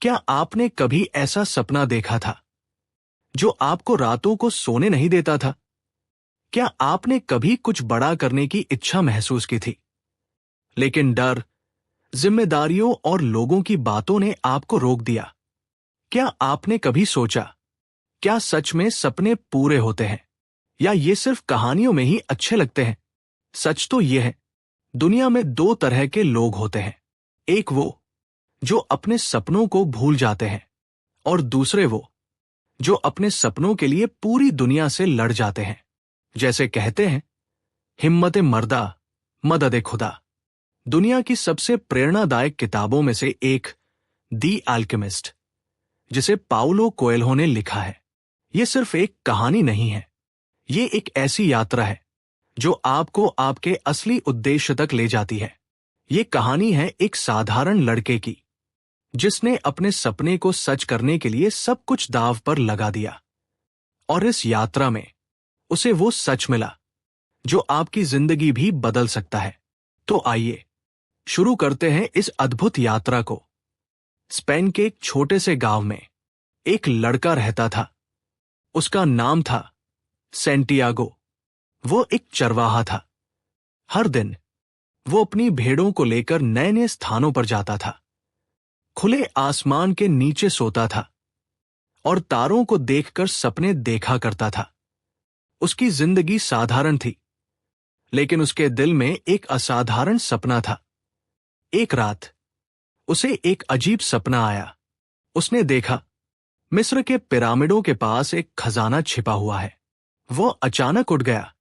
क्या आपने कभी ऐसा सपना देखा था जो आपको रातों को सोने नहीं देता था? क्या आपने कभी कुछ बड़ा करने की इच्छा महसूस की थी, लेकिन डर, जिम्मेदारियों और लोगों की बातों ने आपको रोक दिया? क्या आपने कभी सोचा, क्या सच में सपने पूरे होते हैं या ये सिर्फ कहानियों में ही अच्छे लगते हैं? सच तो ये है, दुनिया में दो तरह के लोग होते हैं। एक वो जो अपने सपनों को भूल जाते हैं और दूसरे वो जो अपने सपनों के लिए पूरी दुनिया से लड़ जाते हैं। जैसे कहते हैं, हिम्मत मर्दा मदद खुदा। दुनिया की सबसे प्रेरणादायक किताबों में से एक दी अल्केमिस्ट, जिसे पाउलो कोएल्हो ने लिखा है, ये सिर्फ एक कहानी नहीं है। ये एक ऐसी यात्रा है जो आपको आपके असली उद्देश्य तक ले जाती है। ये कहानी है एक साधारण लड़के की जिसने अपने सपने को सच करने के लिए सब कुछ दांव पर लगा दिया, और इस यात्रा में उसे वो सच मिला जो आपकी जिंदगी भी बदल सकता है। तो आइए शुरू करते हैं इस अद्भुत यात्रा को। स्पेन के एक छोटे से गांव में एक लड़का रहता था। उसका नाम था सेंटियागो। वो एक चरवाहा था। हर दिन वो अपनी भेड़ों को लेकर नए नए स्थानों पर जाता था। खुले आसमान के नीचे सोता था और तारों को देखकर सपने देखा करता था। उसकी जिंदगी साधारण थी, लेकिन उसके दिल में एक असाधारण सपना था। एक रात उसे एक अजीब सपना आया। उसने देखा, मिस्र के पिरामिडों के पास एक खजाना छिपा हुआ है। वो अचानक उठ गया।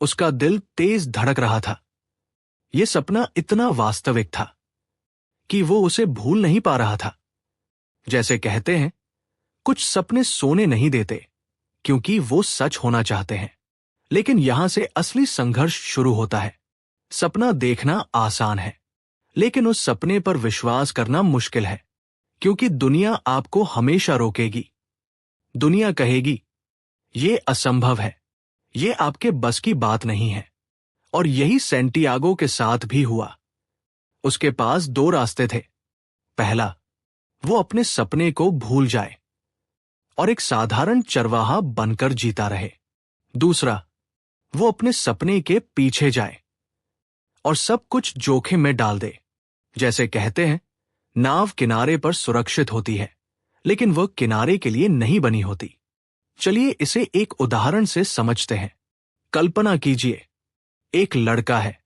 उसका दिल तेज धड़क रहा था। यह सपना इतना वास्तविक था कि वो उसे भूल नहीं पा रहा था। जैसे कहते हैं, कुछ सपने सोने नहीं देते क्योंकि वो सच होना चाहते हैं। लेकिन यहां से असली संघर्ष शुरू होता है। सपना देखना आसान है, लेकिन उस सपने पर विश्वास करना मुश्किल है, क्योंकि दुनिया आपको हमेशा रोकेगी। दुनिया कहेगी, ये असंभव है, ये आपके बस की बात नहीं है। और यही सेंटियागो के साथ भी हुआ। उसके पास दो रास्ते थे। पहला, वो अपने सपने को भूल जाए और एक साधारण चरवाहा बनकर जीता रहे। दूसरा, वो अपने सपने के पीछे जाए और सब कुछ जोखिम में डाल दे। जैसे कहते हैं, नाव किनारे पर सुरक्षित होती है, लेकिन वह किनारे के लिए नहीं बनी होती। चलिए इसे एक उदाहरण से समझते हैं। कल्पना कीजिए, एक लड़का है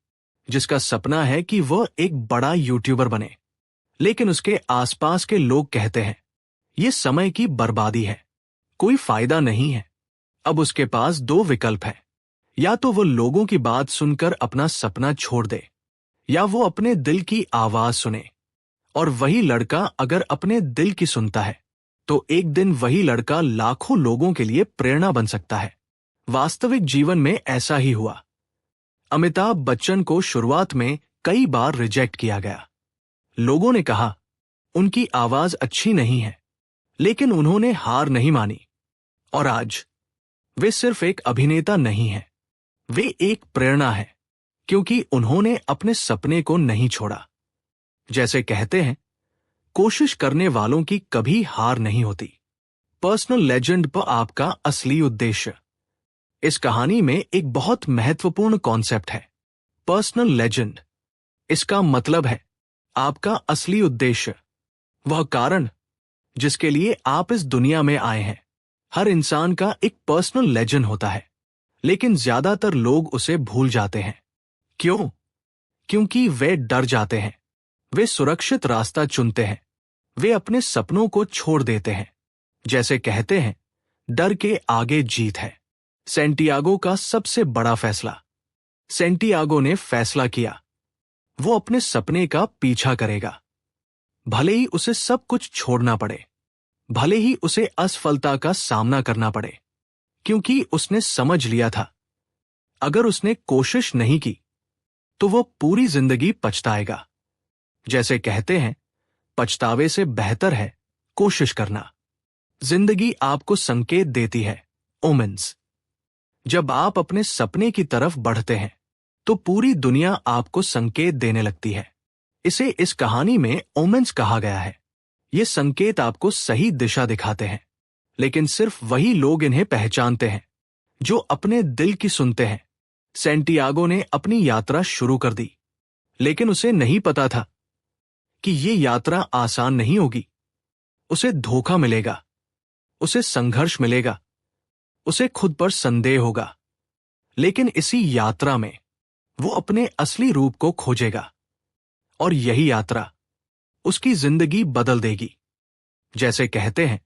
जिसका सपना है कि वह एक बड़ा यूट्यूबर बने, लेकिन उसके आसपास के लोग कहते हैं, यह समय की बर्बादी है, कोई फायदा नहीं है। अब उसके पास दो विकल्प हैं। या तो वो लोगों की बात सुनकर अपना सपना छोड़ दे, या वो अपने दिल की आवाज सुने। और वही लड़का अगर अपने दिल की सुनता है, तो एक दिन वही लड़का लाखों लोगों के लिए प्रेरणा बन सकता है। वास्तविक जीवन में ऐसा ही हुआ। अमिताभ बच्चन को शुरुआत में कई बार रिजेक्ट किया गया। लोगों ने कहा, उनकी आवाज अच्छी नहीं है, लेकिन उन्होंने हार नहीं मानी। और आज वे सिर्फ एक अभिनेता नहीं हैं, वे एक प्रेरणा है, क्योंकि उन्होंने अपने सपने को नहीं छोड़ा। जैसे कहते हैं, कोशिश करने वालों की कभी हार नहीं होती। पर्सनल लेजेंड पर आपका असली उद्देश्य। इस कहानी में एक बहुत महत्वपूर्ण कॉन्सेप्ट है, पर्सनल लेजेंड। इसका मतलब है आपका असली उद्देश्य, वह कारण जिसके लिए आप इस दुनिया में आए हैं। हर इंसान का एक पर्सनल लेजेंड होता है, लेकिन ज्यादातर लोग उसे भूल जाते हैं। क्यों? क्योंकि वे डर जाते हैं, वे सुरक्षित रास्ता चुनते हैं, वे अपने सपनों को छोड़ देते हैं। जैसे कहते हैं, डर के आगे जीत है। सेंटियागो का सबसे बड़ा फैसला। सेंटियागो ने फैसला किया, वो अपने सपने का पीछा करेगा, भले ही उसे सब कुछ छोड़ना पड़े, भले ही उसे असफलता का सामना करना पड़े, क्योंकि उसने समझ लिया था, अगर उसने कोशिश नहीं की तो वो पूरी जिंदगी पछताएगा। जैसे कहते हैं, पछतावे से बेहतर है कोशिश करना। जिंदगी आपको संकेत देती है, ओमेन्स। जब आप अपने सपने की तरफ बढ़ते हैं, तो पूरी दुनिया आपको संकेत देने लगती है। इसे इस कहानी में ओमेन्स कहा गया है। ये संकेत आपको सही दिशा दिखाते हैं, लेकिन सिर्फ वही लोग इन्हें पहचानते हैं जो अपने दिल की सुनते हैं। सैंटियागो ने अपनी यात्रा शुरू कर दी, लेकिन उसे नहीं पता था कि ये यात्रा आसान नहीं होगी। उसे धोखा मिलेगा, उसे संघर्ष मिलेगा, उसे खुद पर संदेह होगा, लेकिन इसी यात्रा में वो अपने असली रूप को खोजेगा और यही यात्रा उसकी जिंदगी बदल देगी। जैसे कहते हैं,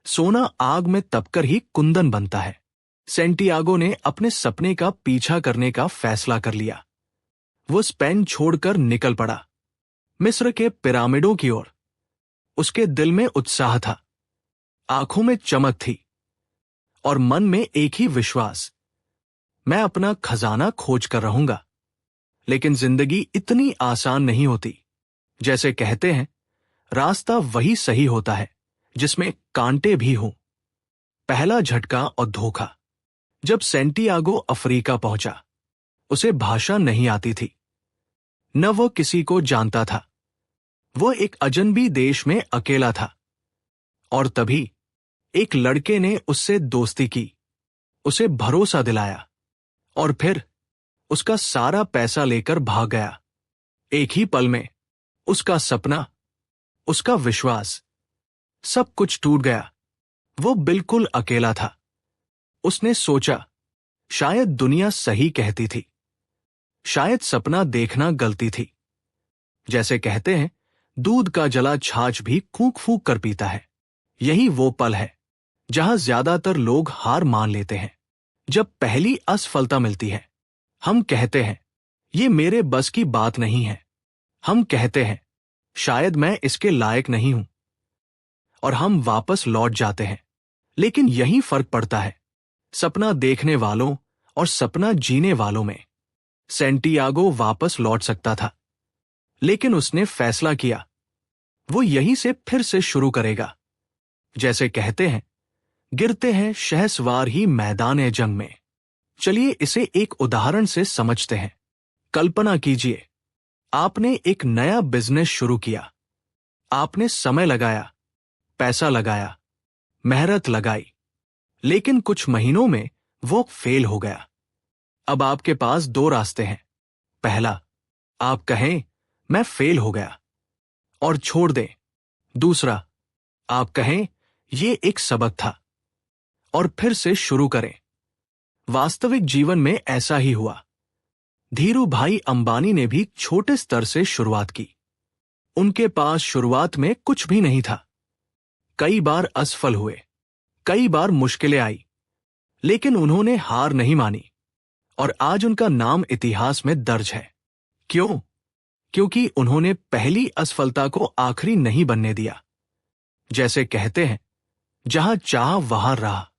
सोना आग में तपकर ही कुंदन बनता है। सैंटियागो ने अपने सपने का पीछा करने का फैसला कर लिया। वो स्पेन छोड़कर निकल पड़ा, मिस्र के पिरामिडों की ओर। उसके दिल में उत्साह था, आंखों में चमक थी और मन में एक ही विश्वास, मैं अपना खजाना खोज कर रहूंगा। लेकिन जिंदगी इतनी आसान नहीं होती। जैसे कहते हैं, रास्ता वही सही होता है जिसमें कांटे भी हों। पहला झटका और धोखा। जब सैंटियागो अफ्रीका पहुंचा, उसे भाषा नहीं आती थी, न वो किसी को जानता था। वो एक अजनबी देश में अकेला था। और तभी एक लड़के ने उससे दोस्ती की, उसे भरोसा दिलाया और फिर उसका सारा पैसा लेकर भाग गया। एक ही पल में उसका सपना, उसका विश्वास, सब कुछ टूट गया। वो बिल्कुल अकेला था। उसने सोचा, शायद दुनिया सही कहती थी, शायद सपना देखना गलती थी। जैसे कहते हैं, दूध का जला छाछ भी फूंक फूंक कर पीता है। यही वो पल है जहां ज्यादातर लोग हार मान लेते हैं। जब पहली असफलता मिलती है, हम कहते हैं, ये मेरे बस की बात नहीं है। हम कहते हैं, शायद मैं इसके लायक नहीं हूं, और हम वापस लौट जाते हैं। लेकिन यही फर्क पड़ता है सपना देखने वालों और सपना जीने वालों में। सैंटियागो वापस लौट सकता था, लेकिन उसने फैसला किया, वो यहीं से फिर से शुरू करेगा। जैसे कहते हैं, गिरते हैं शहसवार ही मैदान जंग में। चलिए इसे एक उदाहरण से समझते हैं। कल्पना कीजिए, आपने एक नया बिजनेस शुरू किया। आपने समय लगाया, पैसा लगाया, मेहनत लगाई, लेकिन कुछ महीनों में वो फेल हो गया। अब आपके पास दो रास्ते हैं। पहला, आप कहें, मैं फेल हो गया और छोड़ दें। दूसरा, आप कहें, ये एक सबक था और फिर से शुरू करें। वास्तविक जीवन में ऐसा ही हुआ। धीरू भाई अंबानी ने भी छोटे स्तर से शुरुआत की। उनके पास शुरुआत में कुछ भी नहीं था। कई बार असफल हुए, कई बार मुश्किलें आई, लेकिन उन्होंने हार नहीं मानी और आज उनका नाम इतिहास में दर्ज है। क्यों? क्योंकि उन्होंने पहली असफलता को आखिरी नहीं बनने दिया। जैसे कहते हैं, जहां चाह वहां राह।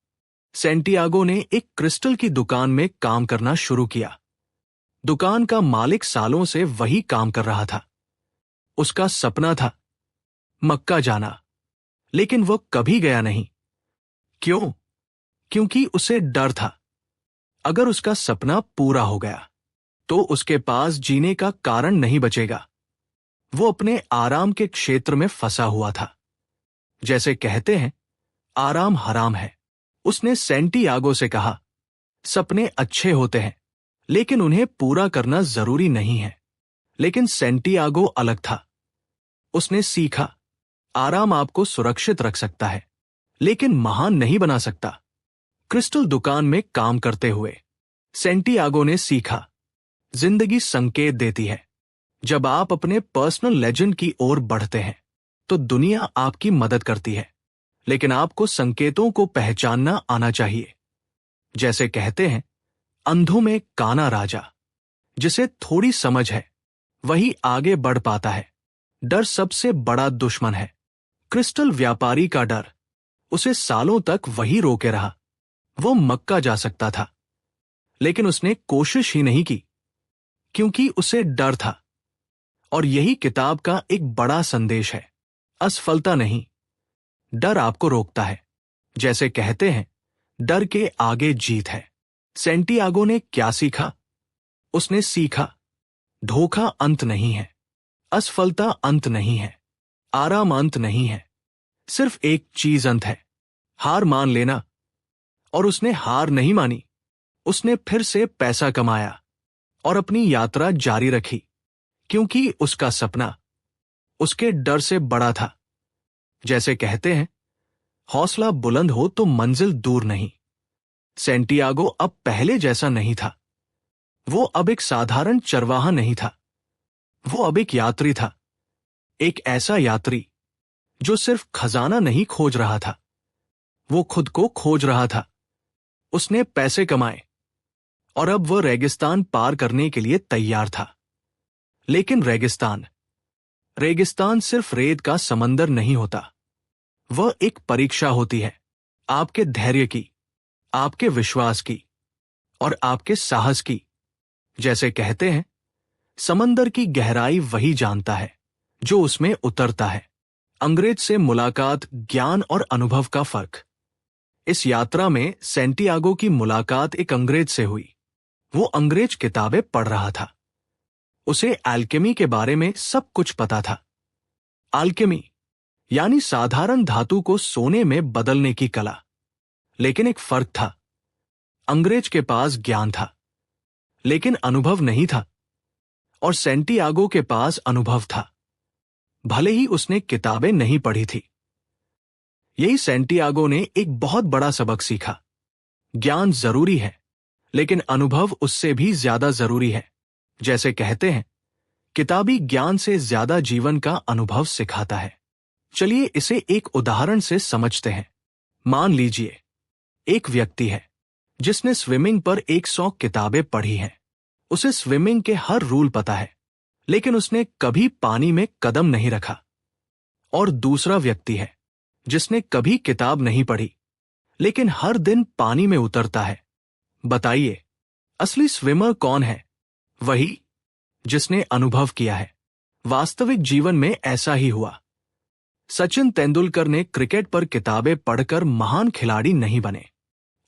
सैंटियागो ने एक क्रिस्टल की दुकान में काम करना शुरू किया। दुकान का मालिक सालों से वही काम कर रहा था। उसका सपना था मक्का जाना, लेकिन वह कभी गया नहीं। क्यों? क्योंकि उसे डर था, अगर उसका सपना पूरा हो गया तो उसके पास जीने का कारण नहीं बचेगा। वो अपने आराम के क्षेत्र में फंसा हुआ था। जैसे कहते हैं, आराम हराम है। उसने सैंटियागो से कहा, सपने अच्छे होते हैं, लेकिन उन्हें पूरा करना जरूरी नहीं है। लेकिन सैंटियागो अलग था। उसने सीखा, आराम आपको सुरक्षित रख सकता है, लेकिन महान नहीं बना सकता। क्रिस्टल दुकान में काम करते हुए सैंटियागो ने सीखा, जिंदगी संकेत देती है। जब आप अपने पर्सनल लेजेंड की ओर बढ़ते हैं तो दुनिया आपकी मदद करती है, लेकिन आपको संकेतों को पहचानना आना चाहिए। जैसे कहते हैं, अंधों में काना राजा। जिसे थोड़ी समझ है वही आगे बढ़ पाता है। डर सबसे बड़ा दुश्मन है। क्रिस्टल व्यापारी का डर उसे सालों तक वही रोके रहा। वो मक्का जा सकता था, लेकिन उसने कोशिश ही नहीं की, क्योंकि उसे डर था। और यही किताब का एक बड़ा संदेश है। असफलता नहीं, डर आपको रोकता है। जैसे कहते हैं, डर के आगे जीत है। सैंटियागो ने क्या सीखा? उसने सीखा, धोखा अंत नहीं है, असफलता अंत नहीं है, आराम अंत नहीं है, सिर्फ एक चीज अंत है, हार मान लेना। और उसने हार नहीं मानी, उसने फिर से पैसा कमाया और अपनी यात्रा जारी रखी, क्योंकि उसका सपना उसके डर से बड़ा था। जैसे कहते हैं, हौसला बुलंद हो तो मंजिल दूर नहीं। सेंटियागो अब पहले जैसा नहीं था। वो अब एक साधारण चरवाहा नहीं था, वो अब एक यात्री था। एक ऐसा यात्री जो सिर्फ खजाना नहीं खोज रहा था, वो खुद को खोज रहा था। उसने पैसे कमाए और अब वह रेगिस्तान पार करने के लिए तैयार था। लेकिन रेगिस्तान सिर्फ रेत का समंदर नहीं होता। वह एक परीक्षा होती है, आपके धैर्य की, आपके विश्वास की और आपके साहस की। जैसे कहते हैं, समंदर की गहराई वही जानता है जो उसमें उतरता है। अंग्रेज से मुलाकात, ज्ञान और अनुभव का फर्क। इस यात्रा में सेंटियागो की मुलाकात एक अंग्रेज से हुई। वो अंग्रेज किताबें पढ़ रहा था। उसे एल्केमी के बारे में सब कुछ पता था। एल्केमी यानी साधारण धातु को सोने में बदलने की कला। लेकिन एक फर्क था, अंग्रेज के पास ज्ञान था लेकिन अनुभव नहीं था, और सेंटियागो के पास अनुभव था, भले ही उसने किताबें नहीं पढ़ी थी। यही सेंटियागो ने एक बहुत बड़ा सबक सीखा। ज्ञान जरूरी है, लेकिन अनुभव उससे भी ज्यादा जरूरी है। जैसे कहते हैं, किताबी ज्ञान से ज्यादा जीवन का अनुभव सिखाता है। चलिए इसे एक उदाहरण से समझते हैं। मान लीजिए, एक व्यक्ति है जिसने स्विमिंग पर 100 किताबें पढ़ी हैं। उसे स्विमिंग के हर रूल पता है, लेकिन उसने कभी पानी में कदम नहीं रखा। और दूसरा व्यक्ति है जिसने कभी किताब नहीं पढ़ी, लेकिन हर दिन पानी में उतरता है। बताइए, असली स्विमर कौन है? वही जिसने अनुभव किया है। वास्तविक जीवन में ऐसा ही हुआ। सचिन तेंदुलकर ने क्रिकेट पर किताबें पढ़कर महान खिलाड़ी नहीं बने।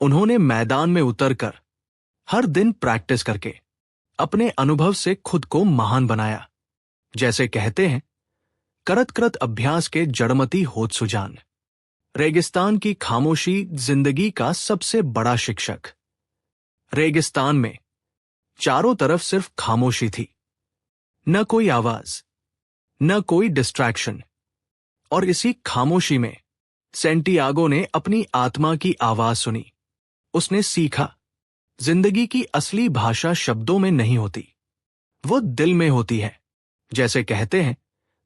उन्होंने मैदान में उतरकर, हर दिन प्रैक्टिस करके, अपने अनुभव से खुद को महान बनाया। जैसे कहते हैं, करत करत अभ्यास के जड़मती होत सुजान। रेगिस्तान की खामोशी जिंदगी का सबसे बड़ा शिक्षक। रेगिस्तान में चारों तरफ सिर्फ खामोशी थी, न कोई आवाज, न कोई डिस्ट्रैक्शन। और इसी खामोशी में सेंटियागो ने अपनी आत्मा की आवाज सुनी। उसने सीखा, जिंदगी की असली भाषा शब्दों में नहीं होती, वो दिल में होती है। जैसे कहते हैं,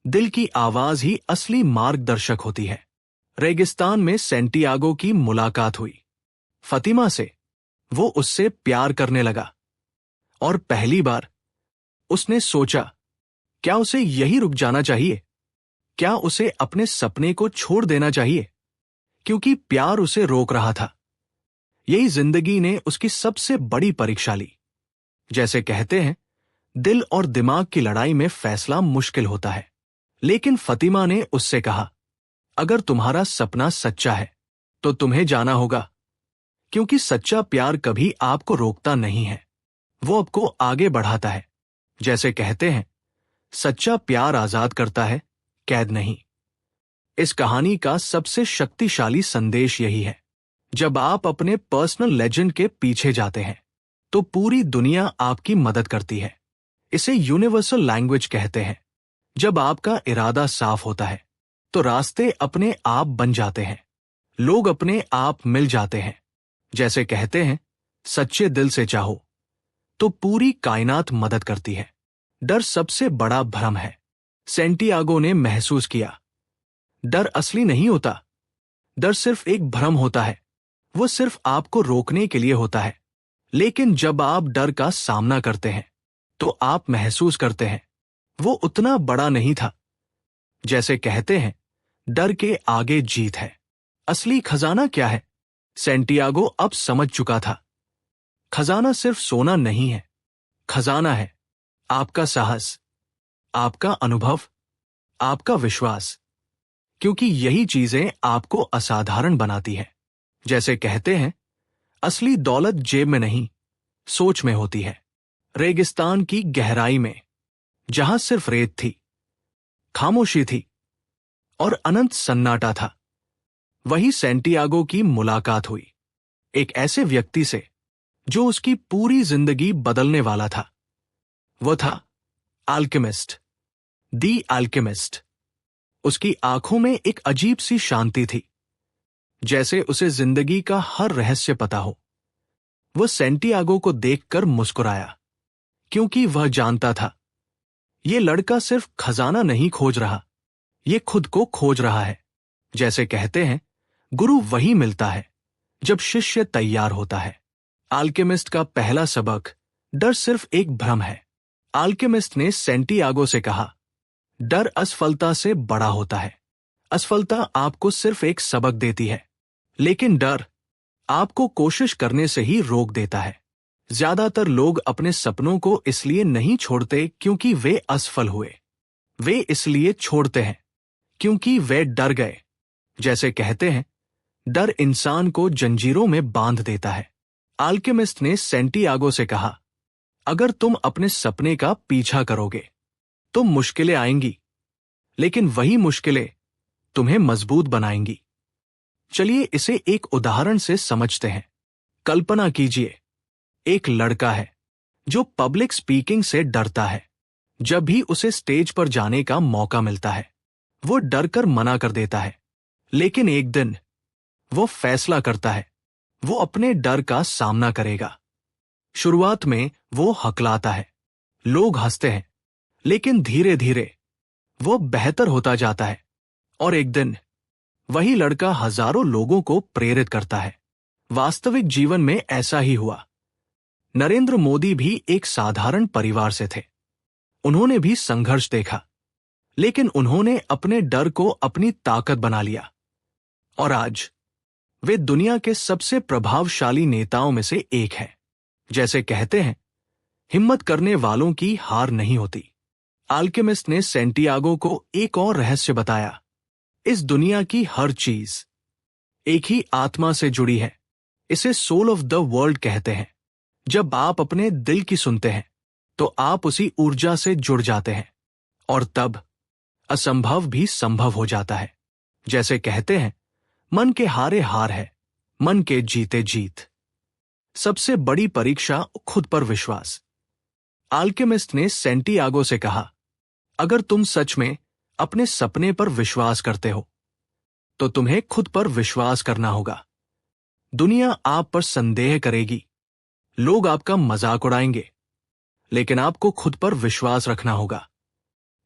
दिल की आवाज ही असली मार्गदर्शक होती है। रेगिस्तान में सेंटियागो की मुलाकात हुई फातिमा से। वो उससे प्यार करने लगा, और पहली बार उसने सोचा, क्या उसे यही रुक जाना चाहिए? क्या उसे अपने सपने को छोड़ देना चाहिए? क्योंकि प्यार उसे रोक रहा था। यही जिंदगी ने उसकी सबसे बड़ी परीक्षा ली। जैसे कहते हैं, दिल और दिमाग की लड़ाई में फैसला मुश्किल होता है। लेकिन फातिमा ने उससे कहा, अगर तुम्हारा सपना सच्चा है तो तुम्हें जाना होगा, क्योंकि सच्चा प्यार कभी आपको रोकता नहीं है, वो आपको आगे बढ़ाता है। जैसे कहते हैं, सच्चा प्यार आजाद करता है, कैद नहीं। इस कहानी का सबसे शक्तिशाली संदेश यही है, जब आप अपने पर्सनल लेजेंड के पीछे जाते हैं तो पूरी दुनिया आपकी मदद करती है। इसे यूनिवर्सल लैंग्वेज कहते हैं। जब आपका इरादा साफ होता है तो रास्ते अपने आप बन जाते हैं, लोग अपने आप मिल जाते हैं। जैसे कहते हैं, सच्चे दिल से चाहो तो पूरी कायनात मदद करती है। डर सबसे बड़ा भ्रम है। सेंटियागो ने महसूस किया, डर असली नहीं होता। डर सिर्फ एक भ्रम होता है, वो सिर्फ आपको रोकने के लिए होता है। लेकिन जब आप डर का सामना करते हैं तो आप महसूस करते हैं, वो उतना बड़ा नहीं था। जैसे कहते हैं, डर के आगे जीत है। असली खजाना क्या है? सेंटियागो अब समझ चुका था। खजाना सिर्फ सोना नहीं है, खजाना है आपका साहस, आपका अनुभव, आपका विश्वास, क्योंकि यही चीजें आपको असाधारण बनाती हैं। जैसे कहते हैं, असली दौलत जेब में नहीं, सोच में होती है। रेगिस्तान की गहराई में, जहां सिर्फ रेत थी, खामोशी थी, और अनंत सन्नाटा था। वही सैंटियागो की मुलाकात हुई, एक ऐसे व्यक्ति से जो उसकी पूरी जिंदगी बदलने वाला था। वो था अल्केमिस्ट, दी अल्केमिस्ट। उसकी आंखों में एक अजीब सी शांति थी, जैसे उसे जिंदगी का हर रहस्य पता हो। वो सैंटियागो को देखकर मुस्कुराया, क्योंकि वह जानता था ये लड़का सिर्फ खजाना नहीं खोज रहा, ये खुद को खोज रहा है। जैसे कहते हैं, गुरु वही मिलता है जब शिष्य तैयार होता है। अल्केमिस्ट का पहला सबक, डर सिर्फ एक भ्रम है। अल्केमिस्ट ने सैंटियागो से कहा, डर असफलता से बड़ा होता है। असफलता आपको सिर्फ एक सबक देती है, लेकिन डर आपको कोशिश करने से ही रोक देता है। ज्यादातर लोग अपने सपनों को इसलिए नहीं छोड़ते क्योंकि वे असफल हुए, वे इसलिए छोड़ते हैं क्योंकि वे डर गए। जैसे कहते हैं, डर इंसान को जंजीरों में बांध देता है। अल्केमिस्ट ने सैंटियागो से कहा, अगर तुम अपने सपने का पीछा करोगे तो मुश्किलें आएंगी, लेकिन वही मुश्किलें तुम्हें मजबूत बनाएंगी। चलिए इसे एक उदाहरण से समझते हैं। कल्पना कीजिए, एक लड़का है जो पब्लिक स्पीकिंग से डरता है। जब भी उसे स्टेज पर जाने का मौका मिलता है, वो डर कर मना कर देता है। लेकिन एक दिन वो फैसला करता है, वो अपने डर का सामना करेगा। शुरुआत में वो हकलाता है, लोग हंसते हैं, लेकिन धीरे धीरे वो बेहतर होता जाता है और एक दिन वही लड़का हजारों लोगों को प्रेरित करता है। वास्तविक जीवन में ऐसा ही हुआ। नरेंद्र मोदी भी एक साधारण परिवार से थे। उन्होंने भी संघर्ष देखा, लेकिन उन्होंने अपने डर को अपनी ताकत बना लिया और आज वे दुनिया के सबसे प्रभावशाली नेताओं में से एक हैं। जैसे कहते हैं, हिम्मत करने वालों की हार नहीं होती। अल्केमिस्ट ने सैंटियागो को एक और रहस्य बताया। इस दुनिया की हर चीज एक ही आत्मा से जुड़ी है। इसे सोल ऑफ द वर्ल्ड कहते हैं। जब आप अपने दिल की सुनते हैं तो आप उसी ऊर्जा से जुड़ जाते हैं और तब असंभव भी संभव हो जाता है। जैसे कहते हैं, मन के हारे हार है, मन के जीते जीत। सबसे बड़ी परीक्षा खुद पर विश्वास। अल्केमिस्ट ने सैंटियागो से कहा, अगर तुम सच में अपने सपने पर विश्वास करते हो तो तुम्हें खुद पर विश्वास करना होगा। दुनिया आप पर संदेह करेगी, लोग आपका मजाक उड़ाएंगे, लेकिन आपको खुद पर विश्वास रखना होगा।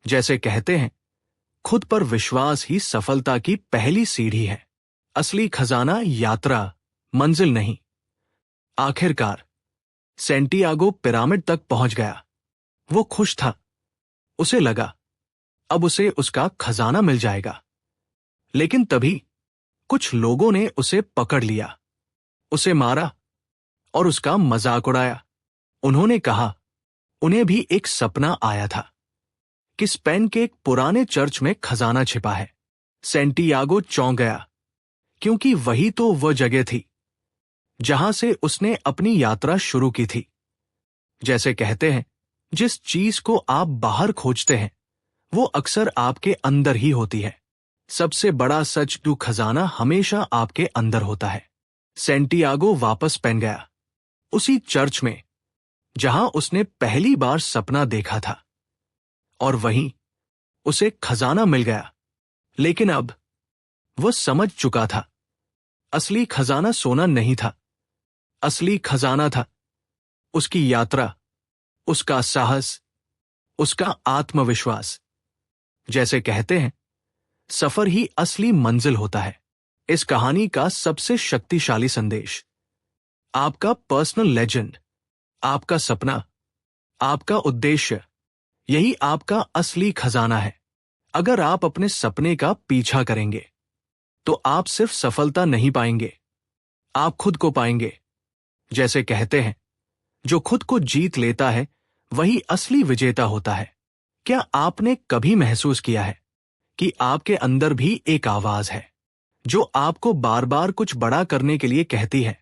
जैसे कहते हैं, खुद पर विश्वास ही सफलता की पहली सीढ़ी है। असली खजाना यात्रा, मंजिल नहीं। आखिरकार सैंटियागो पिरामिड तक पहुंच गया। वो खुश था। उसे लगा अब उसे उसका खजाना मिल जाएगा। लेकिन तभी कुछ लोगों ने उसे पकड़ लिया, उसे मारा और उसका मजाक उड़ाया। उन्होंने कहा, उन्हें भी एक सपना आया था कि स्पेन के एक पुराने चर्च में खजाना छिपा है। सैंटियागो चौंक गया, क्योंकि वही तो वह जगह थी जहां से उसने अपनी यात्रा शुरू की थी। जैसे कहते हैं, जिस चीज को आप बाहर खोजते हैं वो अक्सर आपके अंदर ही होती है। सबसे बड़ा सच तो खजाना हमेशा आपके अंदर होता है। सैंटियागो वापस स्पेन गया, उसी चर्च में जहां उसने पहली बार सपना देखा था, और वहीं उसे खजाना मिल गया। लेकिन अब वह समझ चुका था, असली खजाना सोना नहीं था। असली खजाना था उसकी यात्रा, उसका साहस, उसका आत्मविश्वास। जैसे कहते हैं, सफर ही असली मंजिल होता है। इस कहानी का सबसे शक्तिशाली संदेश, आपका पर्सनल लेजेंड, आपका सपना, आपका उद्देश्य, यही आपका असली खजाना है। अगर आप अपने सपने का पीछा करेंगे तो आप सिर्फ सफलता नहीं पाएंगे, आप खुद को पाएंगे। जैसे कहते हैं, जो खुद को जीत लेता है वही असली विजेता होता है। क्या आपने कभी महसूस किया है कि आपके अंदर भी एक आवाज है जो आपको बार बार कुछ बड़ा करने के लिए कहती है,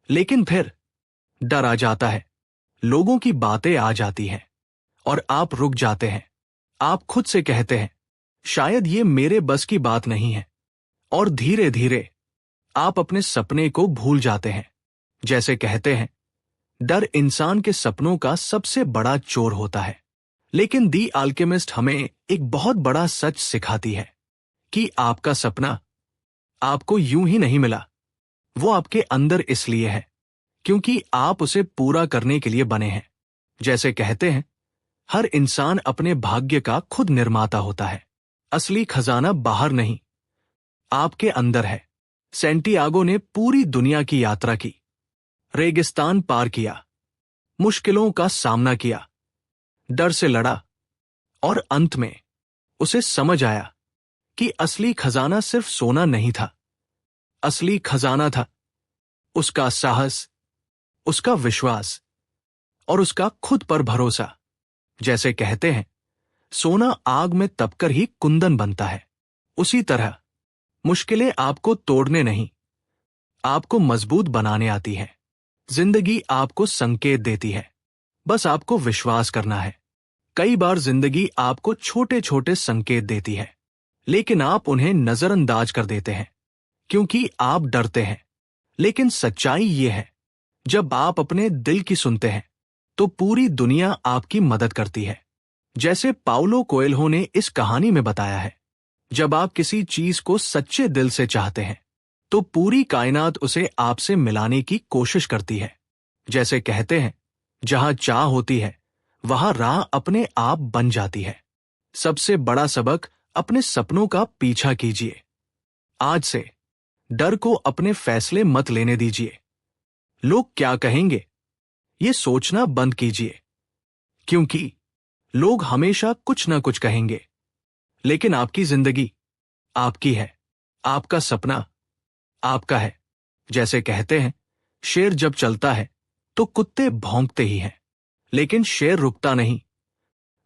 लेकिन फिर डर आ जाता है, लोगों की बातें आ जाती हैं और आप रुक जाते हैं। आप खुद से कहते हैं, शायद ये मेरे बस की बात नहीं है। और धीरे धीरे आप अपने सपने को भूल जाते हैं। जैसे कहते हैं, डर इंसान के सपनों का सबसे बड़ा चोर होता है। लेकिन दी अल्केमिस्ट हमें एक बहुत बड़ा सच सिखाती है कि आपका सपना आपको यूं ही नहीं मिला। वो आपके अंदर इसलिए है क्योंकि आप उसे पूरा करने के लिए बने हैं। जैसे कहते हैं, हर इंसान अपने भाग्य का खुद निर्माता होता है। असली खजाना बाहर नहीं, आपके अंदर है। सैंटियागो ने पूरी दुनिया की यात्रा की, रेगिस्तान पार किया, मुश्किलों का सामना किया, डर से लड़ा, और अंत में उसे समझ आया कि असली खजाना सिर्फ सोना नहीं था। असली खजाना था उसका साहस, उसका विश्वास और उसका खुद पर भरोसा। जैसे कहते हैं, सोना आग में तपकर ही कुंदन बनता है। उसी तरह मुश्किलें आपको तोड़ने नहीं, आपको मजबूत बनाने आती हैं। जिंदगी आपको संकेत देती है, बस आपको विश्वास करना है। कई बार जिंदगी आपको छोटे छोटे संकेत देती है, लेकिन आप उन्हें नजरअंदाज कर देते हैं क्योंकि आप डरते हैं। लेकिन सच्चाई ये है, जब आप अपने दिल की सुनते हैं तो पूरी दुनिया आपकी मदद करती है। जैसे पाउलो कोएल्हो ने इस कहानी में बताया है, जब आप किसी चीज को सच्चे दिल से चाहते हैं तो पूरी कायनात उसे आपसे मिलाने की कोशिश करती है। जैसे कहते हैं, जहां चाह होती है वहां राह अपने आप बन जाती है। सबसे बड़ा सबक, अपने सपनों का पीछा कीजिए। आज से डर को अपने फैसले मत लेने दीजिए। लोग क्या कहेंगे, ये सोचना बंद कीजिए, क्योंकि लोग हमेशा कुछ ना कुछ कहेंगे। लेकिन आपकी जिंदगी आपकी है, आपका सपना आपका है। जैसे कहते हैं, शेर जब चलता है तो कुत्ते भौंकते ही हैं, लेकिन शेर रुकता नहीं,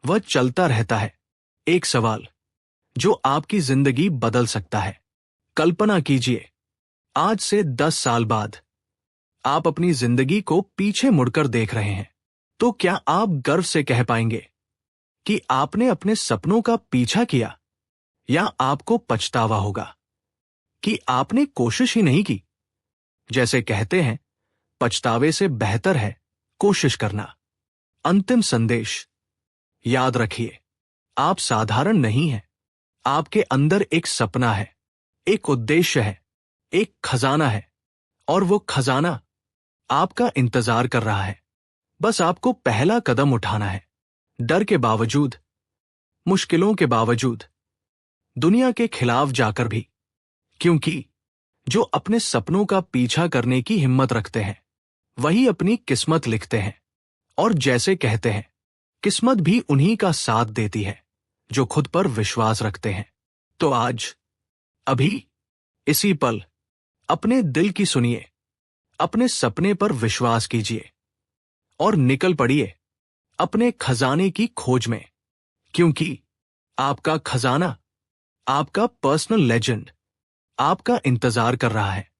वह चलता रहता है। एक सवाल जो आपकी जिंदगी बदल सकता है। कल्पना कीजिए, आज से 10 साल बाद आप अपनी जिंदगी को पीछे मुड़कर देख रहे हैं, तो क्या आप गर्व से कह पाएंगे कि आपने अपने सपनों का पीछा किया, या आपको पछतावा होगा कि आपने कोशिश ही नहीं की? जैसे कहते हैं, पछतावे से बेहतर है कोशिश करना। अंतिम संदेश, याद रखिए, आप साधारण नहीं हैं। आपके अंदर एक सपना है, एक उद्देश्य है, एक खजाना है, और वो खजाना आपका इंतजार कर रहा है। बस आपको पहला कदम उठाना है। डर के बावजूद, मुश्किलों के बावजूद, दुनिया के खिलाफ जाकर भी, क्योंकि जो अपने सपनों का पीछा करने की हिम्मत रखते हैं वही अपनी किस्मत लिखते हैं। और जैसे कहते हैं, किस्मत भी उन्हीं का साथ देती है जो खुद पर विश्वास रखते हैं। तो आज, अभी, इसी पल अपने दिल की सुनिए, अपने सपने पर विश्वास कीजिए और निकल पड़िए अपने खजाने की खोज में, क्योंकि आपका खजाना, आपका पर्सनल लेजेंड आपका इंतजार कर रहा है।